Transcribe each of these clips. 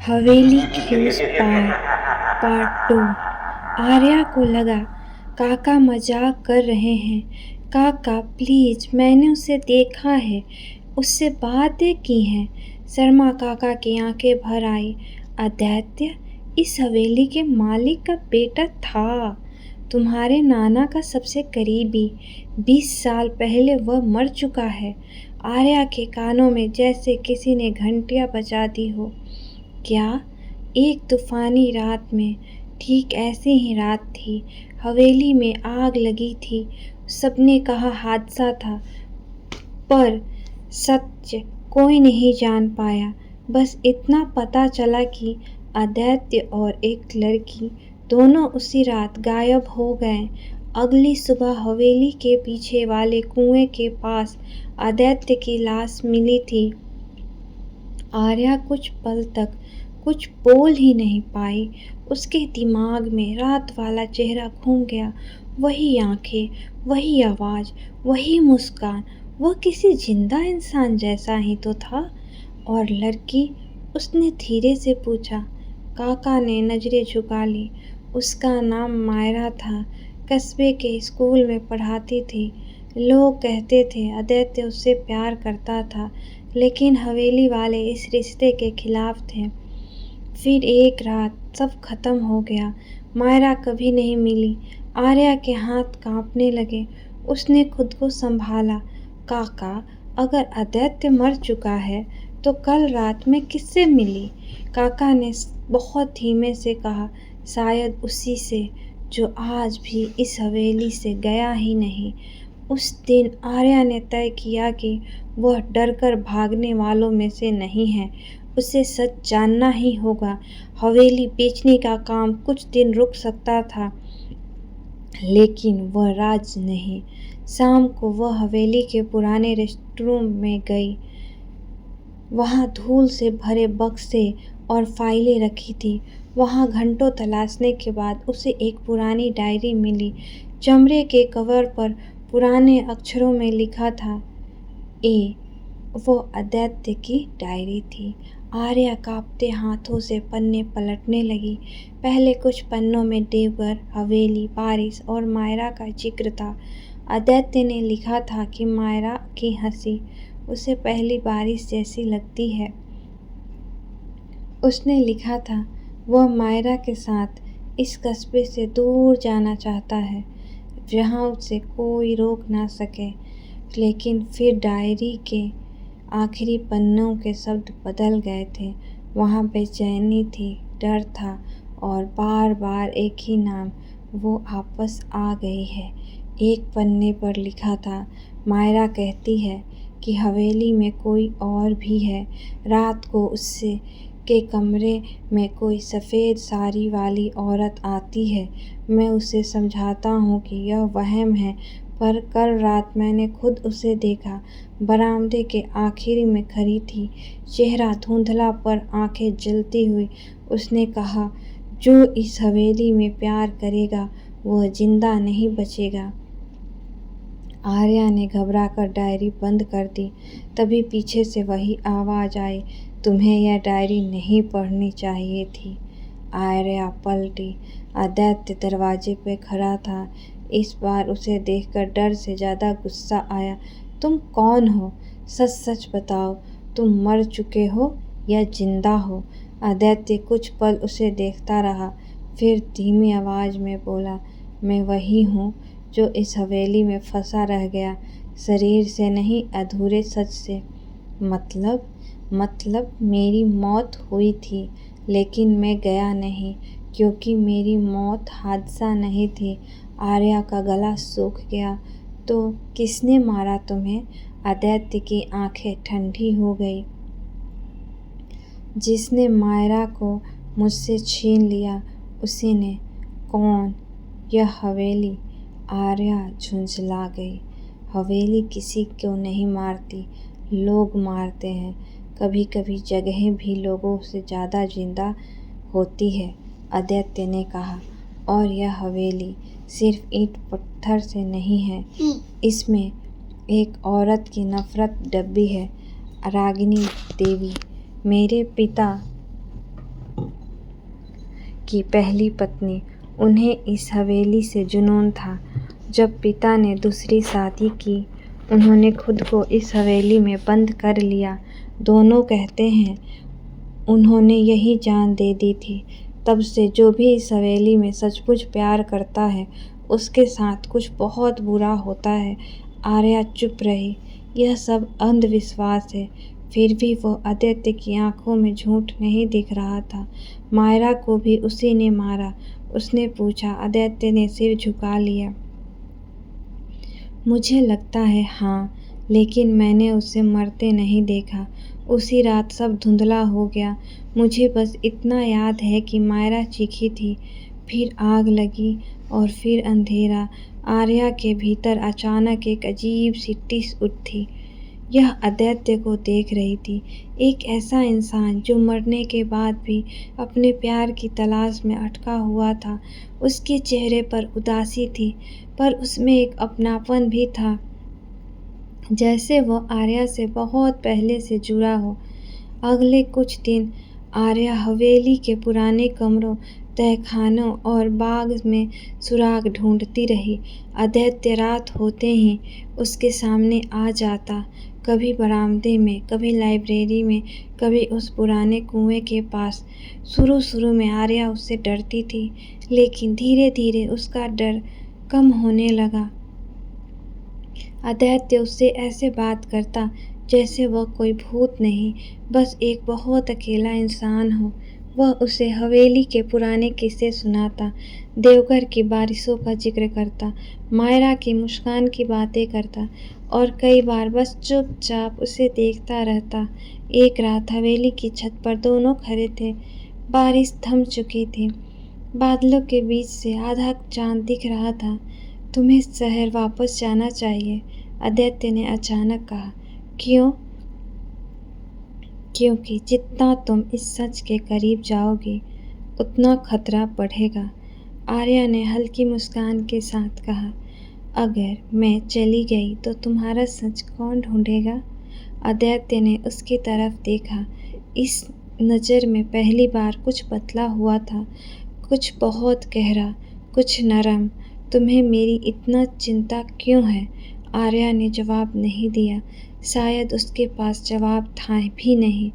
हवेली के उस पार पार्ट 2। आर्या को लगा काका मजाक कर रहे हैं। काका प्लीज, मैंने उसे देखा है, उससे बातें की हैं। शर्मा काका की आंखें भर आई। आदित्य इस हवेली के मालिक का बेटा था, तुम्हारे नाना का सबसे करीबी। 20 साल पहले वह मर चुका है। आर्या के कानों में जैसे किसी ने घंटियां बजा दी हो। क्या? एक तूफानी रात में ठीक ऐसी ही रात थी। हवेली में आग लगी थी। सबने कहा हादसा था, पर सच कोई नहीं जान पाया। बस इतना पता चला कि आदित्य और एक लड़की दोनों उसी रात गायब हो गए। अगली सुबह हवेली के पीछे वाले कुएं के पास आदित्य की लाश मिली थी। आर्या कुछ पल तक कुछ बोल ही नहीं पाई। उसके दिमाग में रात वाला चेहरा घूम गया। वही आंखें, वही आवाज, वही मुस्कान। वह किसी जिंदा इंसान जैसा ही तो था। और लड़की? उसने धीरे से पूछा। काका ने नजरें झुका ली। उसका नाम मायरा था। कस्बे के स्कूल में पढ़ाती थी। लोग कहते थे आदित्य उससे प्यार करता था, लेकिन हवेली वाले इस रिश्ते के खिलाफ थे। फिर एक रात सब खत्म हो गया। मायरा कभी नहीं मिली। आर्या के हाथ कांपने लगे। उसने खुद को संभाला। काका, अगर आदित्य मर चुका है तो कल रात में किससे मिली? काका ने बहुत धीमे से कहा, शायद उसी से जो आज भी इस हवेली से गया ही नहीं। उस दिन आर्या ने तय किया कि वह डरकर भागने वालों में से नहीं है। उसे सच जानना ही होगा। हवेली बेचने का काम कुछ दिन रुक सकता था, लेकिन वह राज नहीं। शाम को वह हवेली के पुराने रेस्टरूम में गई। वहाँ धूल से भरे बक्से और फाइलें रखी थी। वहाँ घंटों तलाशने के बाद उसे एक पुरानी डायरी मिली। चमड़े के कवर पर पुराने अक्षरों में लिखा था ए। वो आदित्य की डायरी थी। आर्या कांपते हाथों से पन्ने पलटने लगी। पहले कुछ पन्नों में देवघर, हवेली, बारिश और मायरा का जिक्र था। आदित्य ने लिखा था कि मायरा की हंसी उसे पहली बारिश जैसी लगती है। उसने लिखा था वह मायरा के साथ इस कस्बे से दूर जाना चाहता है, जहाँ उसे कोई रोक ना सके। लेकिन फिर डायरी के आखिरी पन्नों के शब्द बदल गए थे। वहाँ बेचैनी थी, डर था और बार बार एक ही नाम, वो वापस आ गई है। एक पन्ने पर लिखा था, मायरा कहती है कि हवेली में कोई और भी है। रात को उससे के कमरे में कोई सफ़ेद साड़ी वाली औरत आती है। मैं उसे समझाता हूँ कि यह वहम है, पर कल रात मैंने खुद उसे देखा। बरामदे के आखिरी में खड़ी थी, चेहरा धुंधला पर आंखें जलती हुई। उसने कहा, जो इस हवेली में प्यार करेगा वह जिंदा नहीं बचेगा। आर्या ने घबराकर डायरी बंद कर दी। तभी पीछे से वही आवाज़ आई, तुम्हें यह डायरी नहीं पढ़नी चाहिए थी। आर्या पलटी। आदित्य दरवाजे पे खड़ा था। इस बार उसे देखकर डर से ज़्यादा गुस्सा आया। तुम कौन हो? सच सच बताओ, तुम मर चुके हो या जिंदा हो? आदित्य कुछ पल उसे देखता रहा, फिर धीमी आवाज़ में बोला, मैं वही हूँ जो इस हवेली में फंसा रह गया, शरीर से नहीं, अधूरे सच से। मतलब मेरी मौत हुई थी, लेकिन मैं गया नहीं, क्योंकि मेरी मौत हादसा नहीं थी। आर्या का गला सूख गया। तो किसने मारा तुम्हें? आदित्य की आंखें ठंडी हो गई। जिसने मायरा को मुझसे छीन लिया, उसी ने। कौन? यह हवेली। आर्या झुंझला गई। हवेली किसी को नहीं मारती, लोग मारते हैं। कभी कभी जगहें भी लोगों से ज़्यादा जिंदा होती है, आदित्य ने कहा। और यह हवेली सिर्फ ईंट पत्थर से नहीं है, इसमें एक औरत की नफरत दबी है, रागिनी देवी। मेरे पिता उनकी पहली पत्नी। उन्हें इस हवेली से जुनून था। जब पिता ने दूसरी शादी की, उन्होंने खुद को इस हवेली में बंद कर लिया। दोनों कहते हैं उन्होंने यही जान दे दी थी। तब से जो भी इस हवेली में सचमुच प्यार करता है, उसके साथ कुछ बहुत बुरा होता है। आर्या चुप रही। यह सब अंधविश्वास है। फिर भी वो आदित्य की आंखों में झूठ नहीं दिख रहा था। मायरा को भी उसी ने मारा। उसने पूछा। आदित्य ने सिर झुका लिया। मुझे लगता है हाँ, लेकिन मैंने उसे मरते नहीं देखा। उसी रात सब धुंधला हो गया। मुझे बस इतना याद है कि मायरा चीखी थी, फिर आग लगी और फिर अंधेरा। आर्या के भीतर अचानक एक अजीब सी टिस उठी। यह आदित्य को देख रही थी। एक ऐसा इंसान जो मरने के बाद भी अपने प्यार की तलाश में अटका हुआ था। उसके चेहरे पर उदासी थी, पर उसमें एक अपनापन भी था, जैसे वो आर्या से बहुत पहले से जुड़ा हो। अगले कुछ दिन आर्या हवेली के पुराने कमरों, तहखानों और बाग में सुराग ढूंढती रही। आदित्य रात होते ही उसके सामने आ जाता, कभी बरामदे में, कभी लाइब्रेरी में, कभी उस पुराने कुएं के पास। शुरू में आर्या उससे डरती थी, लेकिन धीरे धीरे उसका डर कम होने लगा। आदित्य उससे ऐसे बात करता जैसे वह कोई भूत नहीं, बस एक बहुत अकेला इंसान हो। वह उसे हवेली के पुराने किस्से सुनाता, देवघर की बारिशों का जिक्र करता, मायरा की मुस्कान की बातें करता और कई बार बस चुपचाप उसे देखता रहता। एक रात हवेली की छत पर दोनों खड़े थे। बारिश थम चुकी थी। बादलों के बीच से आधा चांद दिख रहा था। तुम्हें शहर वापस जाना चाहिए, आदित्य ने अचानक कहा। क्यों? क्योंकि जितना तुम इस सच के करीब जाओगी, उतना खतरा बढ़ेगा, आर्या ने हल्की मुस्कान के साथ कहा। अगर मैं चली गई तो तुम्हारा सच कौन ढूंढेगा? आदित्य ने उसकी तरफ देखा। इस नज़र में पहली बार कुछ बदला हुआ था, कुछ बहुत गहरा, कुछ नरम। तुम्हें मेरी इतना चिंता क्यों है? आर्या ने जवाब नहीं दिया। शायद उसके पास जवाब था भी नहीं।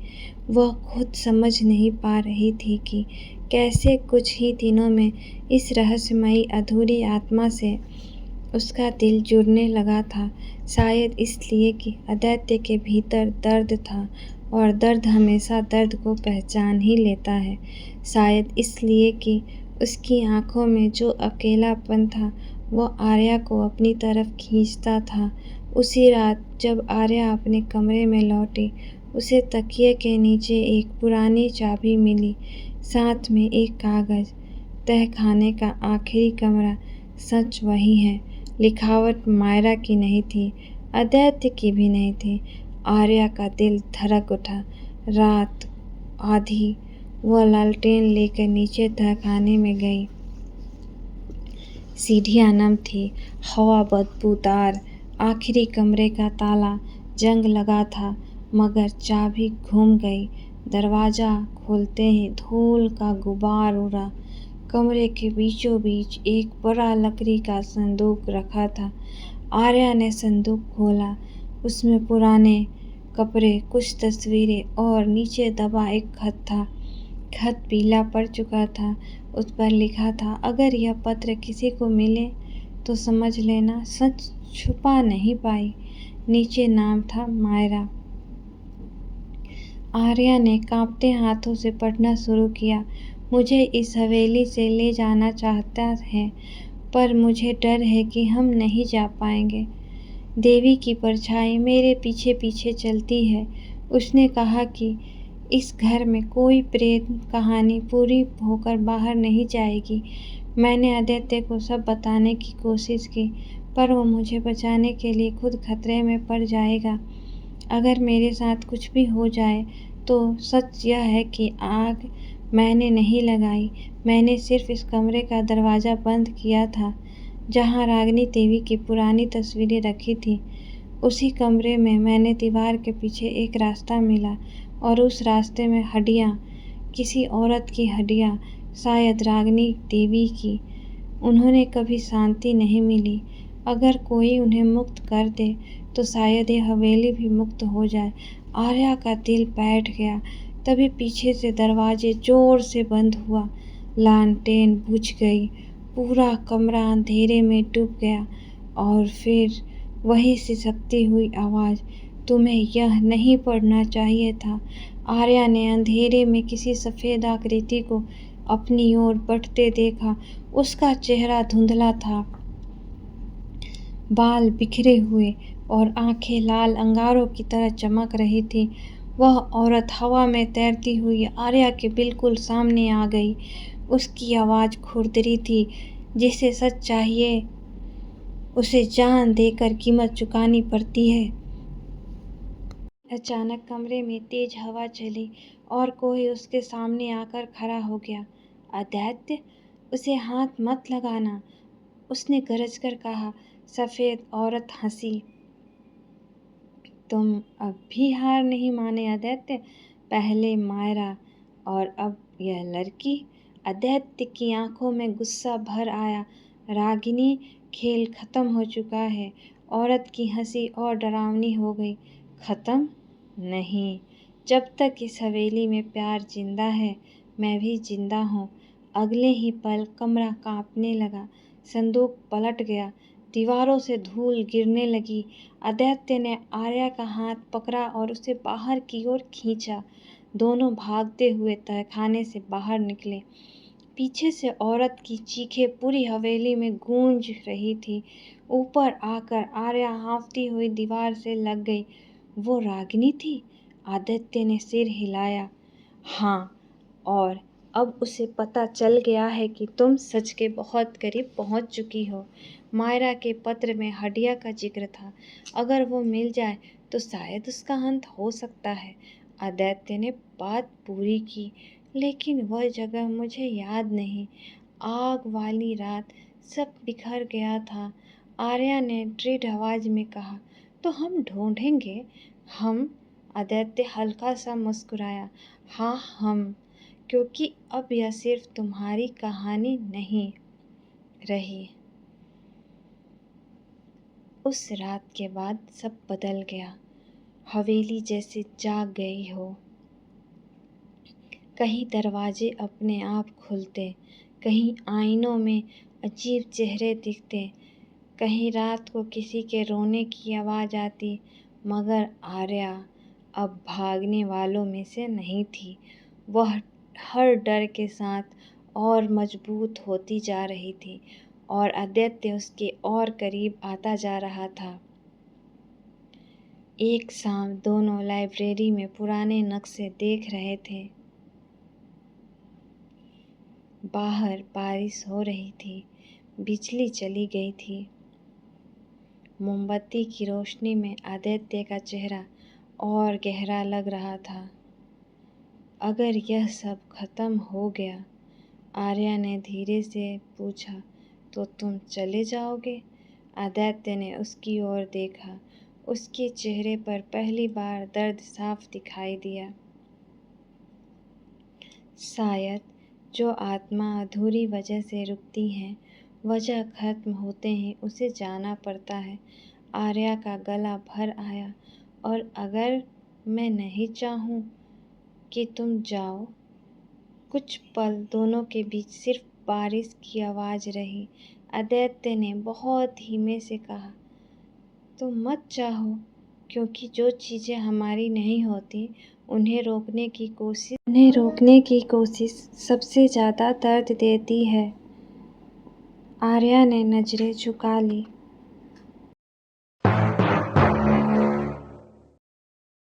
वह खुद समझ नहीं पा रही थी कि कैसे कुछ ही दिनों में इस रहस्यमयी अधूरी आत्मा से उसका दिल जुड़ने लगा था। शायद इसलिए कि आदित्य के भीतर दर्द था और दर्द हमेशा दर्द को पहचान ही लेता है। शायद इसलिए कि उसकी आंखों में जो अकेलापन था, वो आर्या को अपनी तरफ खींचता था। उसी रात जब आर्या अपने कमरे में लौटी, उसे तकिए के नीचे एक पुरानी चाबी मिली, साथ में एक कागज़। तहखाने का आखिरी कमरा सच वही है। लिखावट मायरा की नहीं थी, आदित्य की भी नहीं थी। आर्या का दिल धड़क उठा। रात आधी। वह लालटेन लेकर नीचे तहखाने में गई। सीढ़ियाँ नम थी, हवा बदबूदार। आखिरी कमरे का ताला जंग लगा था, मगर चाबी घूम गई। दरवाज़ा खोलते ही धूल का गुबार उड़ा। कमरे के बीचों बीच एक बड़ा लकड़ी का संदूक रखा था। आर्या ने संदूक खोला। उसमें पुराने कपड़े, कुछ तस्वीरें और नीचे दबा एक खत था। खत पीला पड़ चुका था। उस पर लिखा था, अगर यह पत्र किसी को मिले तो समझ लेना सच छुपा नहीं पाई। नीचे नाम था मायरा। आर्या ने कांपते हाथों से पढ़ना शुरू किया। मुझे इस हवेली से ले जाना चाहता है, पर मुझे डर है कि हम नहीं जा पाएंगे। देवी की परछाई मेरे पीछे पीछे चलती है। उसने कहा कि इस घर में कोई प्रेत कहानी पूरी होकर बाहर नहीं जाएगी। मैंने आदित्य को सब बताने की कोशिश की, पर वो मुझे बचाने के लिए खुद खतरे में पड़ जाएगा। अगर मेरे साथ कुछ भी हो जाए तो सच यह है कि आग मैंने नहीं लगाई। मैंने सिर्फ इस कमरे का दरवाज़ा बंद किया था, जहाँ रागिनी देवी की पुरानी तस्वीरें रखी थी। उसी कमरे में मैंने दीवार के पीछे एक रास्ता मिला और उस रास्ते में हड्डियाँ, किसी औरत की हड्डियाँ, शायद रागिनी देवी की। उन्होंने कभी शांति नहीं मिली। अगर कोई उन्हें मुक्त कर दे तो शायद ये हवेली भी मुक्त हो जाए। आर्या का दिल बैठ गया। तभी पीछे से दरवाजे जोर से बंद हुआ। लालटेन बुझ गई। पूरा कमरा अंधेरे में डूब गया और फिर वही सिसकती हुई आवाज़, तुम्हें यह नहीं पढ़ना चाहिए था। आर्या ने अंधेरे में किसी सफ़ेद आकृति को अपनी ओर बढ़ते देखा। उसका चेहरा धुंधला था, बाल बिखरे हुए और आंखें लाल अंगारों की तरह चमक रही थी। वह औरत हवा में तैरती हुई आर्या के बिल्कुल सामने आ गई। उसकी आवाज़ खुरदरी थी, जिसे सच चाहिए उसे जान देकर कीमत चुकानी पड़ती है। अचानक कमरे में तेज हवा चली और कोई उसके सामने आकर खड़ा हो गया। आदित्य, उसे हाथ मत लगाना, उसने गरज कर कहा। सफ़ेद औरत हंसी। तुम अब भी हार नहीं माने आदित्य? पहले मायरा और अब यह लड़की। आदित्य की आंखों में गुस्सा भर आया। रागिनी, खेल खत्म हो चुका है। औरत की हंसी और डरावनी हो गई। खत्म नहीं, जब तक इस हवेली में प्यार जिंदा है, मैं भी जिंदा हूँ। अगले ही पल कमरा कांपने लगा। संदूक पलट गया। दीवारों से धूल गिरने लगी। आदित्य ने आर्या का हाथ पकड़ा और उसे बाहर की ओर खींचा। दोनों भागते हुए तहखाने से बाहर निकले। पीछे से औरत की चीखें पूरी हवेली में गूंज रही थी। ऊपर आकर आर्या हाँफती हुई दीवार से लग गई। वो रागिनी थी? आदित्य ने सिर हिलाया। हाँ, और अब उसे पता चल गया है कि तुम सच के बहुत करीब पहुंच चुकी हो। मायरा के पत्र में हडिया का जिक्र था। अगर वो मिल जाए तो शायद उसका अंत हो सकता है। आदित्य ने बात पूरी की। लेकिन वह जगह मुझे याद नहीं। आग वाली रात, सब बिखर गया था। आर्या ने दृढ़ आवाज में कहा। तो हम ढूंढेंगे। हम? आदित्य हल्का सा मुस्कुराया। हाँ, हम। क्योंकि अब यह सिर्फ तुम्हारी कहानी नहीं रही। उस रात के बाद सब बदल गया। हवेली जैसे जाग गई हो। कहीं दरवाजे अपने आप खुलते, कहीं आईनों में अजीब चेहरे दिखते, कहीं रात को किसी के रोने की आवाज़ आती। मगर आर्या अब भागने वालों में से नहीं थी। वह हर डर के साथ और मजबूत होती जा रही थी और आदित्य उसके और करीब आता जा रहा था। एक शाम दोनों लाइब्रेरी में पुराने नक्शे देख रहे थे। बाहर बारिश हो रही थी। बिजली चली गई थी। मोमबत्ती की रोशनी में आदित्य का चेहरा और गहरा लग रहा था। अगर यह सब खत्म हो गया, आर्या ने धीरे से पूछा, तो तुम चले जाओगे? आदित्य ने उसकी ओर देखा। उसके चेहरे पर पहली बार दर्द साफ दिखाई दिया। शायद जो आत्मा अधूरी वजह से रुकती है, वजह खत्म होते ही उसे जाना पड़ता है। आर्या का गला भर आया। और अगर मैं नहीं चाहूँ कि तुम जाओ? कुछ पल दोनों के बीच सिर्फ बारिश की आवाज़ रही। आदित्य ने बहुत धीमे से कहा, तुम मत चाहो, क्योंकि जो चीज़ें हमारी नहीं होती उन्हें रोकने की कोशिश सबसे ज़्यादा दर्द देती है। आर्या ने नज़रें झुका ली।